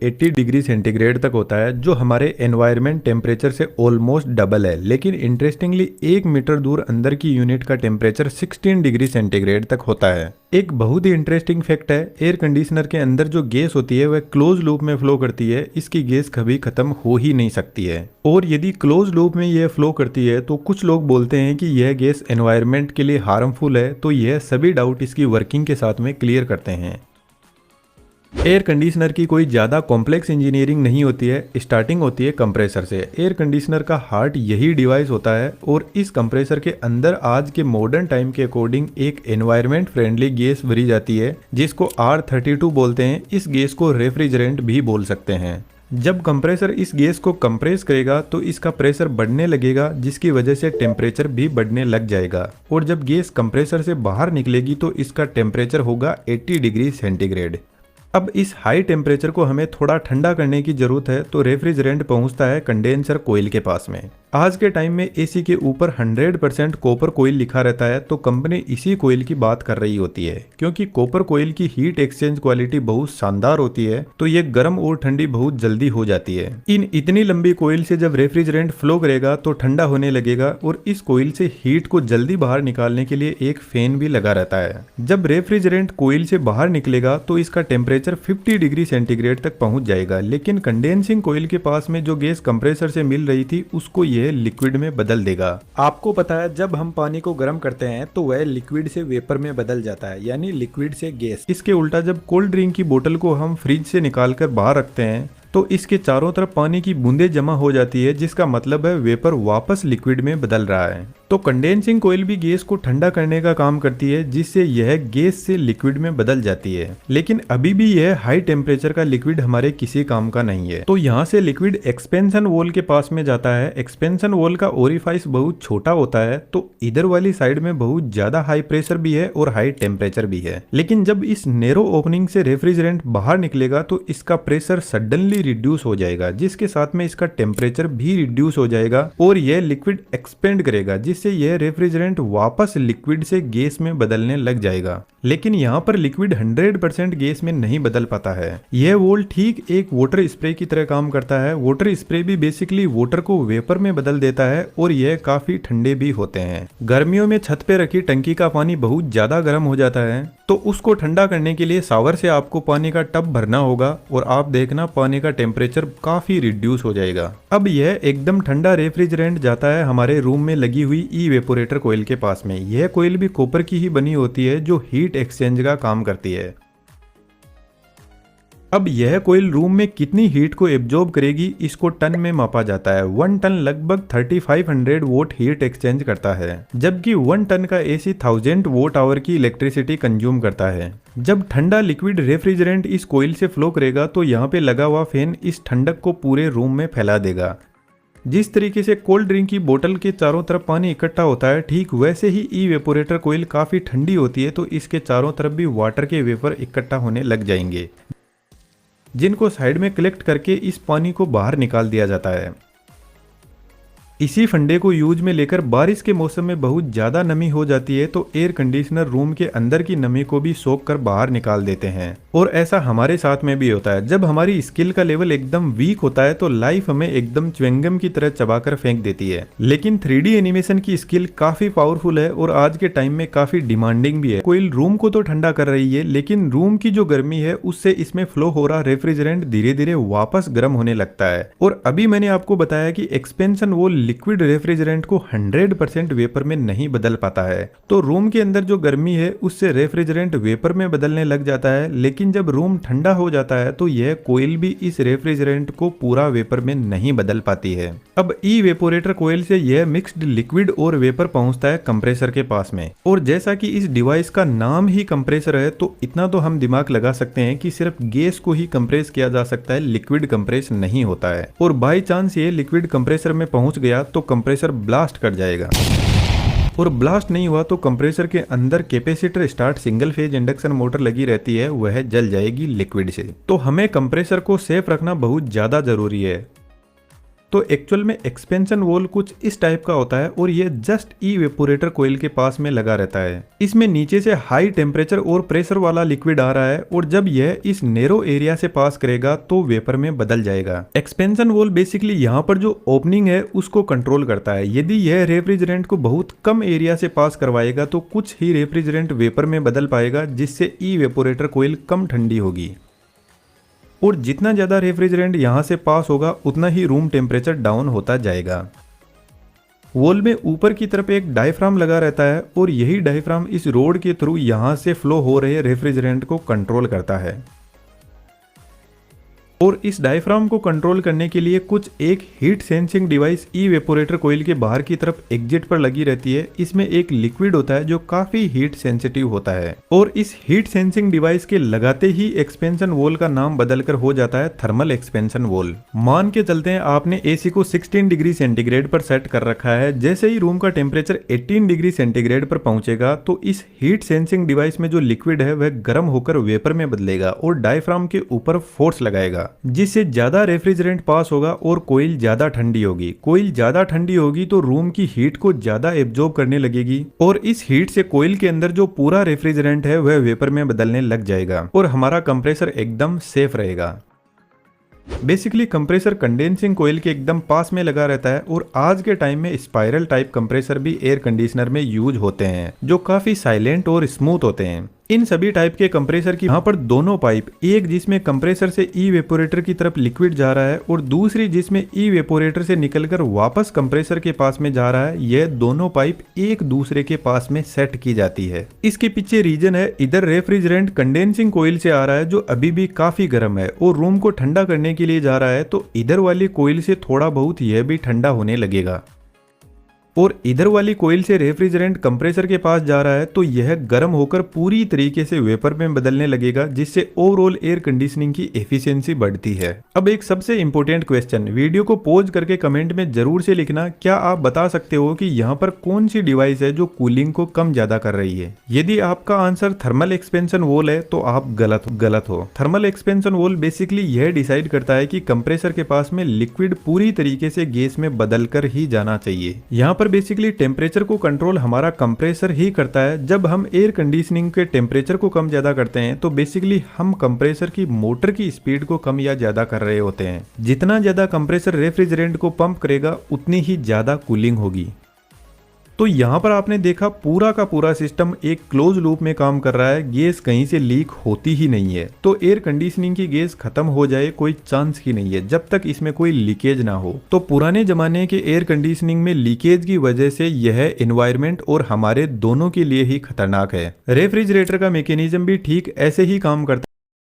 80 degree centigrade तक होता है, जो हमारे एनवायरनमेंट टेम्परेचर से ऑलमोस्ट डबल है। लेकिन इंटरेस्टिंगली 1 मीटर दूर अंदर की यूनिट का टेम्परेचर 16 डिग्री सेंटीग्रेड तक होता है। एक बहुत ही इंटरेस्टिंग फैक्ट है, एयर कंडीशनर के अंदर जो गैस होती है वह क्लोज लूप में फ्लो करती है। इसकी गैस कभी खत्म हो ही नहीं सकती है, और यदि क्लोज लूप में यह फ्लो करती है तो कुछ लोग बोलते हैं कि यह गैस एनवायरनमेंट के लिए हार्मफुल है। तो यह सभी डाउट इसकी वर्किंग के साथ में क्लियर करते हैं। एयर कंडीशनर की कोई ज़्यादा कॉम्प्लेक्स इंजीनियरिंग नहीं होती है, स्टार्टिंग होती है कंप्रेसर से। एयर कंडीशनर का हार्ट यही डिवाइस होता है, और इस कंप्रेसर के अंदर आज के मॉडर्न टाइम के अकॉर्डिंग एक एनवायरनमेंट फ्रेंडली गैस भरी जाती है, जिसको R32 बोलते हैं। इस गैस को रेफ्रिजरेंट भी बोल सकते हैं। जब कंप्रेसर इस गैस को कंप्रेस करेगा तो इसका प्रेशर बढ़ने लगेगा, जिसकी वजह से टेम्परेचर भी बढ़ने लग जाएगा। और जब गैस कंप्रेसर से बाहर निकलेगी तो इसका टेम्परेचर होगा 80 डिग्री सेंटीग्रेड। अब इस हाई टेम्परेचर को हमें थोड़ा ठंडा करने की जरूरत है, तो रेफ्रिजरेंट पहुंचता है कंडेंसर कोयल के पास में। आज के टाइम में एसी के ऊपर 100% कॉपर कोयल लिखा रहता है, तो कंपनी इसी कोयल की बात कर रही होती है, क्योंकि कॉपर कोयल की हीट एक्सचेंज क्वालिटी बहुत शानदार होती है, तो ये गर्म और ठंडी बहुत जल्दी हो जाती है। इन इतनी लंबी कोयल से जब रेफ्रिजरेंट फ्लो करेगा तो ठंडा होने लगेगा, और इस कोयल से हीट को जल्दी बाहर निकालने के लिए एक फैन भी लगा रहता है। जब रेफ्रिजरेंट कोयल से बाहर निकलेगा तो इसका टेम्परेचर 50 डिग्री सेंटीग्रेड तक पहुंच जाएगा। लेकिन कंडेंसिंग कोयल के पास में जो गैस कंप्रेसर से मिल रही थी उसको यह लिक्विड में बदल देगा। आपको पता है, जब हम पानी को गर्म करते हैं तो वह लिक्विड से वेपर में बदल जाता है, यानी लिक्विड से गैस। इसके उल्टा जब कोल्ड ड्रिंक की बोतल को हम फ्रिज से निकालकर बाहर रखते हैं तो इसके चारों तरफ पानी की बूंदें जमा हो जाती है, जिसका मतलब है वेपर वापस लिक्विड में बदल रहा है। तो कंडेंसिंग कोयल भी गैस को ठंडा करने का काम करती है, जिससे यह गैस से लिक्विड में बदल जाती है। लेकिन अभी भी यह हाई टेम्परेचर का लिक्विड हमारे किसी काम का नहीं है। तो यहाँ से लिक्विड एक्सपेंशन वॉल के पास में जाता है। एक्सपेंशन वॉल का ओरिफाइस बहुत छोटा होता है, तो इधर वाली साइड में बहुत ज्यादा हाई प्रेशर भी है और हाई टेम्परेचर भी है। लेकिन जब इस नैरो ओपनिंग से रेफ्रिजरेंट बाहर निकलेगा तो इसका प्रेशर सडनली रिड्यूस हो जाएगा, जिसके साथ में इसका टेम्परेचर भी रिड्यूस हो जाएगा, और यह लिक्विड एक्सपेंड करेगा, जिससे यह रेफ्रिजरेंट वापस लिक्विड से गैस में बदलने लग जाएगा। लेकिन यहाँ पर लिक्विड 100% गैस में नहीं बदल पाता है। यह वॉल ठीक एक वाटर स्प्रे की तरह काम करता है। वाटर स्प्रे भी बेसिकली वाटर को वेपर में बदल देता है, और यह काफी ठंडे भी होते हैं। गर्मियों में छत पे रखी टंकी का पानी बहुत ज्यादा गर्म हो जाता है, तो उसको ठंडा करने के लिए शावर से आपको पानी का टब भरना होगा, और आप देखना पानी का टेम्परेचर काफी रिड्यूस हो जाएगा। अब यह एकदम ठंडा रेफ्रिजरेंट जाता है हमारे रूम में लगी हुई इवेपोरेटर कोयल के पास में। यह कोयल भी कॉपर की ही बनी होती है, जो हीट एक्सचेंज का काम करती है। अब यह कोयल रूम में कितनी हीट को एब्जॉर्ब करेगी, इसको टन में मापा जाता है। 1 टन लगभग 3500 वोट हीट एक्सचेंज करता है, जबकि 1 टन का एसी 1000 वोट आवर की इलेक्ट्रिसिटी कंज्यूम करता है। जब ठंडा लिक्विड रेफ्रिजरेंट इस कोयल से फ्लो करेगा तो यहाँ पे लगा हुआ फैन इस ठंडक को पूरे रूम में फैला देगा। जिस तरीके से कोल्ड ड्रिंक की बोतल के चारों तरफ पानी इकट्ठा होता है, ठीक वैसे ही इवेपोरेटर कोयल काफी ठंडी होती है, तो इसके चारों तरफ भी वाटर के वेपर इकट्ठा होने लग जाएंगे, जिनको साइड में कलेक्ट करके इस पानी को बाहर निकाल दिया जाता है। इसी फंडे को यूज में लेकर बारिश के मौसम में बहुत ज्यादा नमी हो जाती है, तो एयर कंडीशनर रूम के अंदर की नमी को भी सोख कर बाहर निकाल देते हैं। और ऐसा हमारे साथ में भी होता है। जब हमारी स्किल का लेवल एकदम वीक होता है तो लाइफ हमें एकदम च्युइंगम की तरह चबाकर फेंक देती है। लेकिन 3D एनिमेशन की स्किल काफी पावरफुल है और आज के टाइम में काफी डिमांडिंग भी है। कोयल रूम को तो ठंडा कर रही है, लेकिन रूम की जो गर्मी है उससे इसमें फ्लो हो रहा रेफ्रिजरेंट धीरे धीरे वापस गर्म होने लगता है। और अभी मैंने आपको बताया कि एक्सपेंशन वो लिक्विड रेफ्रिजरेंट को 100% वेपर में नहीं बदल पाता है, तो रूम के अंदर जो गर्मी है उससे रेफ्रिजरेंट वेपर में बदलने लग जाता है। लेकिन जब रूम ठंडा हो जाता है तो यह कोयल भी इस रेफ्रिजरेंट को पूरा वेपर में नहीं बदल पाती है। अब इवेपोरेटर कोयल से यह मिक्स्ड लिक्विड और वेपर पहुंचता है कंप्रेसर के पास में। और जैसा कि इस डिवाइस का नाम ही कंप्रेसर है, तो इतना तो हम दिमाग लगा सकते हैं कि सिर्फ गैस को ही कंप्रेस किया जा सकता है, लिक्विड कंप्रेस नहीं होता है। और बाई चांस ये लिक्विड कंप्रेसर में पहुंच गया तो कंप्रेसर ब्लास्ट कर जाएगा, और ब्लास्ट नहीं हुआ तो कंप्रेसर के अंदर capacitor start single phase induction motor लगी रहती है, वह जल जाएगी लिक्विड से। तो हमें कंप्रेसर को सेफ रखना बहुत ज्यादा जरूरी है। तो एक्चुअल में एक्सपेंशन वॉल कुछ इस टाइप का होता है और ये जस्ट इवेपोरेटर कोयल के पास में लगा रहता है। इसमें नीचे से हाई टेम्परेचर और प्रेशर वाला लिक्विड आ रहा है और जब यह इस नैरो एरिया से पास करेगा तो वेपर में बदल जाएगा। एक्सपेंशन वॉल बेसिकली यहाँ पर जो ओपनिंग है उसको कंट्रोल करता है। यदि यह रेफ्रिजरेंट को बहुत कम एरिया से पास करवाएगा तो कुछ ही रेफ्रिजरेंट वेपर में बदल पाएगा, जिससे इवेपोरेटर कोयल कम ठंडी होगी। और जितना ज़्यादा रेफ्रिजरेंट यहाँ से पास होगा उतना ही रूम टेम्परेचर डाउन होता जाएगा। वॉल में ऊपर की तरफ एक डायफ्राम लगा रहता है और यही डायफ्राम इस रोड के थ्रू यहाँ से फ्लो हो रहे रेफ्रिजरेंट को कंट्रोल करता है। और इस डायफ्राम को कंट्रोल करने के लिए कुछ एक हीट सेंसिंग डिवाइस इवेपोरेटर कोयल के बाहर की तरफ एग्जिट पर लगी रहती है। इसमें एक लिक्विड होता है जो काफी हीट सेंसिटिव होता है और इस हीट सेंसिंग डिवाइस के लगाते ही एक्सपेंशन वॉल का नाम बदलकर हो जाता है थर्मल एक्सपेंशन वॉल। मान के चलते हैं आपने एसी को 16 डिग्री सेंटीग्रेड पर सेट कर रखा है। जैसे ही रूम का टेम्परेचर 18 डिग्री सेंटीग्रेड पर पहुंचेगा तो इस हीट सेंसिंग डिवाइस में जो लिक्विड है वह गर्म होकर वेपर में बदलेगा और डायफ्राम के ऊपर फोर्स लगाएगा, जिससे ज्यादा रेफ्रिजरेंट पास होगा और कोयल ज्यादा ठंडी होगी। कोयल ज्यादा ठंडी होगी तो रूम की हीट को ज्यादा एब्जॉर्ब करने लगेगी और इस हीट से कोयल के अंदर जो पूरा रेफ्रिजरेंट है वह वेपर में बदलने लग जाएगा और हमारा कंप्रेसर एकदम सेफ रहेगा। बेसिकली कंप्रेसर कंडेंसिंग कोयल के एकदम पास में लगा रहता है और आज के टाइम में स्पाइरल टाइप कंप्रेसर भी एयर कंडीशनर में यूज होते हैं जो काफी साइलेंट और स्मूथ होते हैं। इन सभी टाइप के कंप्रेसर की यहाँ पर दोनों पाइप, एक जिसमें कंप्रेसर से इवेपोरेटर की तरफ लिक्विड जा रहा है और दूसरी जिसमें इवेपोरेटर से निकलकर वापस कंप्रेसर के पास में जा रहा है, यह दोनों पाइप एक दूसरे के पास में सेट की जाती है। इसके पीछे रीजन है, इधर रेफ्रिजरेंट कंडेंसिंग कोयल से आ रहा है जो अभी भी काफी गर्म है और रूम को ठंडा करने के लिए जा रहा है, तो इधर वाली कोयल से थोड़ा बहुत यह भी ठंडा होने लगेगा और इधर वाली कोयल से रेफ्रिजरेंट कंप्रेसर के पास जा रहा है तो यह गर्म होकर पूरी तरीके से वेपर में बदलने लगेगा, जिससे ओवरऑल एयर कंडीशनिंग की एफिशिएंसी बढ़ती है। अब एक सबसे इंपॉर्टेंट क्वेश्चन, वीडियो को पॉज करके कमेंट में जरूर से लिखना, क्या आप बता सकते हो कि यहाँ पर कौन सी डिवाइस है जो कूलिंग को कम ज्यादा कर रही है? यदि आपका आंसर थर्मल एक्सपेंशन वॉल है तो आप गलत हो। थर्मल एक्सपेंशन वॉल बेसिकली यह डिसाइड करता है कि कंप्रेसर के पास में लिक्विड पूरी तरीके से गैस में बदल कर ही जाना चाहिए। यहाँ पर बेसिकली टेम्परेचर को कंट्रोल हमारा कंप्रेसर ही करता है। जब हम एयर कंडीशनिंग के टेम्परेचर को कम ज्यादा करते हैं तो बेसिकली हम कंप्रेसर की मोटर की स्पीड को कम या ज्यादा कर रहे होते हैं। जितना ज्यादा कंप्रेसर रेफ्रिजरेंट को पंप करेगा उतनी ही ज्यादा कूलिंग होगी। तो यहाँ पर आपने देखा पूरा का पूरा सिस्टम एक क्लोज लूप में काम कर रहा है, गैस कहीं से लीक होती ही नहीं है। तो एयर कंडीशनिंग की गैस खत्म हो जाए कोई चांस ही नहीं है जब तक इसमें कोई लीकेज ना हो। तो पुराने जमाने के एयर कंडीशनिंग में लीकेज की वजह से यह एनवायरमेंट और हमारे दोनों के लिए ही खतरनाक है। रेफ्रिजरेटर का मैकेनिज्म भी ठीक ऐसे ही काम करता है।